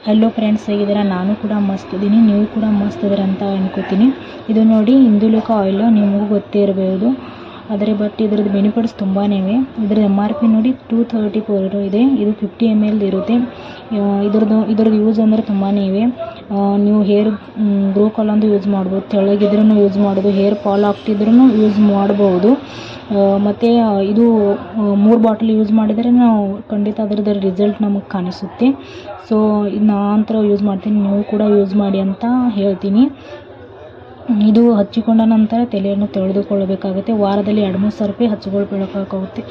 Hello friends, ಹೇಗಿದ್ದೀರಾ? ನಾನು ಕೂಡ ಮಸ್ತ್ ಇದ್ದೀನಿ, ನೀವು ಕೂಡ ಮಸ್ತ್ ಇದ್ದೀರ ಅಂತ ಅನ್ಕೋತೀನಿ. ಇದು ನೋಡಿ ಇಂದುಲೇಖ ಆಯಿಲ್, ನಿಮಗೂ ಗೊತ್ತೇ ಇರಬಹುದು. ಬಟ್ ಇದ್ರದ್ದು ಬೆನಿಫಿಟ್ಸ್ ತುಂಬಾ ಇವೆ. ಇದ್ರ MRP ನೋಡಿ 234 ಇದೆ. ಇದು 50 ml ಇರುತ್ತೆ. ಇದ್ರದ್ದು ಯೂಸ್ ಅಂದರೆ ತುಂಬಾ ಇವೆ. ನೀವು ಹೇರ್ ಗ್ರೋಕ್ ಅಲ್ಲೊಂದು ಯೂಸ್ ಮಾಡ್ಬೋದು, ತೆಳ್ಳಗಿದ್ರೂ ಯೂಸ್ ಮಾಡ್ಬೋದು, ಹೇರ್ ಫಾಲ್ ಆಗ್ತಿದ್ರೂ ಯೂಸ್ ಮಾಡ್ಬೋದು. ಮತ್ತು ಇದು 3 ಬಾಟಲ್ ಯೂಸ್ ಮಾಡಿದರೆ ನಾವು ಖಂಡಿತ ಅದರದ್ದು ರಿಸಲ್ಟ್ ನಮಗೆ ಕಾಣಿಸುತ್ತೆ. ಸೊ ಇದು ನಾನು ಯೂಸ್ ಮಾಡ್ತೀನಿ, ನೀವು ಕೂಡ ಯೂಸ್ ಮಾಡಿ ಅಂತ ಹೇಳ್ತೀನಿ. ಇದು ಹಚ್ಚಿಕೊಂಡ ನಂತರ ತಲೆಯನ್ನು ತೊಳೆದುಕೊಳ್ಳಬೇಕಾಗುತ್ತೆ. ವಾರದಲ್ಲಿ 2-3 ಸರ್ತಿ ಹಚ್ಚಬೇಕಾಗುತ್ತೆ.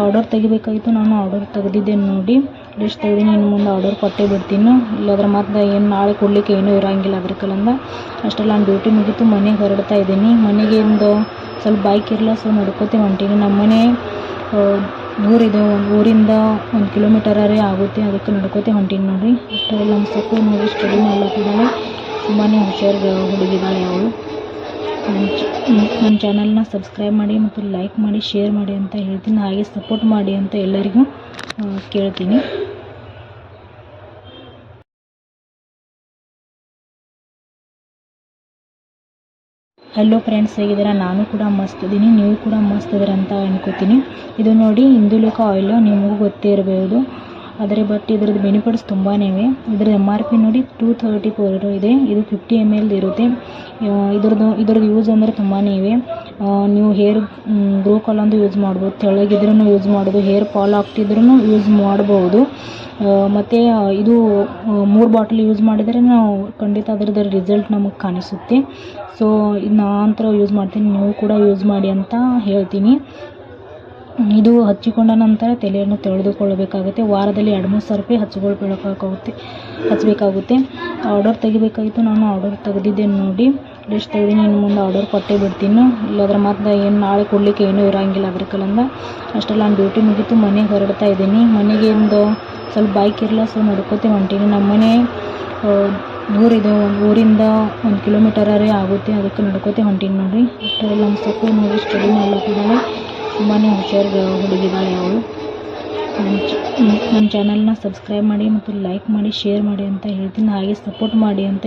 ಆರ್ಡರ್ ತೆಗಿಬೇಕಾಗಿತ್ತು, ನಾನು ಆರ್ಡರ್ ತೆಗೆದಿದ್ದೇನೆ ನೋಡಿ. ಲಿಸ್ಟ್ ತೆಗೆದಿನಿ, ಇನ್ನು ಮುಂದೆ ಆರ್ಡರ್ ಕೊಟ್ಟೇ ಬಿಡ್ತೀನಿ. ಇಲ್ಲಾಂದ್ರೆ ಮತ್ತೆ ಏನು ನಾಳೆ ಕೊಡಲಿಕ್ಕೆ ಏನೂ ಇರೋಂಗಿಲ್ಲ. ಅದ್ರ ಕಲಿಂದ ಅಷ್ಟೆಲ್ಲ ನಾನು ಡ್ಯೂಟಿ ಮುಗೀತು, ಮನೆಗೆ ಹೊರಡ್ತಾ ಇದ್ದೀನಿ. ಮನೆಗೆ ಒಂದು ಸ್ವಲ್ಪ ಬೈಕ್ ಇರಲ್ಲ, ಸೊ ನಡ್ಕೋತೆ ಹೊಂಟೀನಿ. ನಮ್ಮ ಮನೆ ಊರಿದೆ, ಊರಿಂದ 1 ಕಿಲೋಮೀಟರೇ ಆಗುತ್ತೆ. ಅದಕ್ಕೆ ನಡ್ಕೋತೆ ಹೊಂಟೀನಿ ನೋಡಿರಿ. ಅಷ್ಟೆಲ್ಲ ನಮ್ಮ ಸೊಪ್ಪು ನೋಡಿ ಸ್ಟಡಿ ಮಾಡ್ಲತ್ತಿದ್ದಾಳೆ, ತುಂಬಾ ಹುಷಾರು ಹುಡುಗಿದ್ದಾಳೆ ಅವಳು. ನನ್ನ ಚಾನಲ್ನ ಸಬ್ಸ್ಕ್ರೈಬ್ ಮಾಡಿ ಮತ್ತು ಲೈಕ್ ಮಾಡಿ, ಶೇರ್ ಮಾಡಿ ಅಂತ ಹೇಳ್ತೀನಿ. ಹಾಗೆ ಸಪೋರ್ಟ್ ಮಾಡಿ ಅಂತ ಎಲ್ಲರಿಗೂ ಕೇಳ್ತೀನಿ. ಹಲೋ ಫ್ರೆಂಡ್ಸ್, ಹೇಗಿದ್ದೀರಾ? ನಾನು ಕೂಡ ಮಸ್ತ್ ಇದ್ದೀನಿ, ನೀವು ಕೂಡ ಮಸ್ತ್ ಇದ್ದೀರ ಅಂತ ಅನ್ಕೋತೀನಿ. ಇದು ನೋಡಿ ಇಂದುಲೇಖ ಆಯಿಲ್, ನಿಮಗೂ ಗೊತ್ತೇ ಇರಬಹುದು. ಬಟ್ ಇದ್ರದ್ದು ಬೆನಿಫಿಟ್ಸ್ ತುಂಬಾ ಇವೆ. ಇದ್ರ MRP ನೋಡಿ 234 ಇದೆ. ಇದು 50 ml ಇರುತ್ತೆ. ಇದ್ರದ್ದು ಯೂಸ್ ಅಂದರೆ ತುಂಬಾ ಇವೆ. ನೀವು ಹೇರ್ ಗ್ರೋಕ್ ಅಲ್ಲೊಂದು ಯೂಸ್ ಮಾಡ್ಬೋದು, ತೆಳ್ಳಗಿದ್ರೂ ಯೂಸ್ ಮಾಡ್ಬೋದು, ಹೇರ್ ಫಾಲ್ ಆಗ್ತಿದ್ರೂ ಯೂಸ್ ಮಾಡ್ಬೋದು. ಮತ್ತು ಇದು 3 ಬಾಟಲ್ ಯೂಸ್ ಮಾಡಿದರೆ ನಾವು ಖಂಡಿತ ಅದರದ್ದು ರಿಸಲ್ಟ್ ನಮಗೆ ಕಾಣಿಸುತ್ತೆ. ಸೊ ಇದು ನಾನು ಯೂಸ್ ಮಾಡ್ತೀನಿ, ನೀವು ಕೂಡ ಯೂಸ್ ಮಾಡಿ ಅಂತ ಹೇಳ್ತೀನಿ. ಇದು ಹಚ್ಚಿಕೊಂಡ ನಂತರ ತಲೆಯನ್ನು ತೊಳೆದುಕೊಳ್ಳಬೇಕಾಗುತ್ತೆ. ವಾರದಲ್ಲಿ 2-3 ಸರ್ತಿ ಹಚ್ಚಬೇಕಾಗುತ್ತೆ. ಆರ್ಡರ್ ತೆಗಿಬೇಕಾಗಿತ್ತು, ನಾನು ಆರ್ಡರ್ ತೆಗೆದಿದ್ದೇನೆ ನೋಡಿ. ಲಿಸ್ಟ್ ತೆಗೆದಿನಿ, ಇನ್ನು ಮುಂದೆ ಆರ್ಡರ್ ಕೊಟ್ಟೇ ಬಿಡ್ತೀನಿ. ಇಲ್ಲಾಂದ್ರೆ ಮತ್ತೆ ಏನು ನಾಳೆ ಕೊಡಲಿಕ್ಕೆ ಏನೂ ಇರೋಂಗಿಲ್ಲ. ಅದ್ರ ಕಲಿಂದ ಅಷ್ಟೆಲ್ಲ ನಾನು ಡ್ಯೂಟಿ ಮುಗೀತು, ಮನೆಗೆ ಹೊರಡ್ತಾ ಇದ್ದೀನಿ. ಮನೆಗೆ ಒಂದು ಸ್ವಲ್ಪ ಬೈಕ್ ಇರಲ್ಲ, ಸೊ ನಡ್ಕೋತೆ ಹೊಂಟೀನಿ. ನಮ್ಮ ಮನೆ ಊರಿದೆ, ಊರಿಂದ 1 ಕಿಲೋಮೀಟರೇ ಆಗುತ್ತೆ. ಅದಕ್ಕೆ ನಡ್ಕೋತೆ ಹೊಂಟೀನಿ ನೋಡಿರಿ. ಅಷ್ಟೆಲ್ಲ ನಮ್ಮ ಸೊಪ್ಪು ನೋಡಿ ಸ್ಟಡಿ ಮಾಡ್ಲತ್ತಿದ್ದಾಳೆ, ತುಂಬಾ ಹುಷಾರು ಹುಡುಗಿದ್ದಾಳೆ ಅವಳು. ನನ್ನ ಚಾನಲ್ನ ಸಬ್ಸ್ಕ್ರೈಬ್ ಮಾಡಿ ಮತ್ತು ಲೈಕ್ ಮಾಡಿ, ಶೇರ್ ಮಾಡಿ ಅಂತ ಹೇಳ್ತೀನಿ. ಹಾಗೆ ಸಪೋರ್ಟ್ ಮಾಡಿ ಅಂತ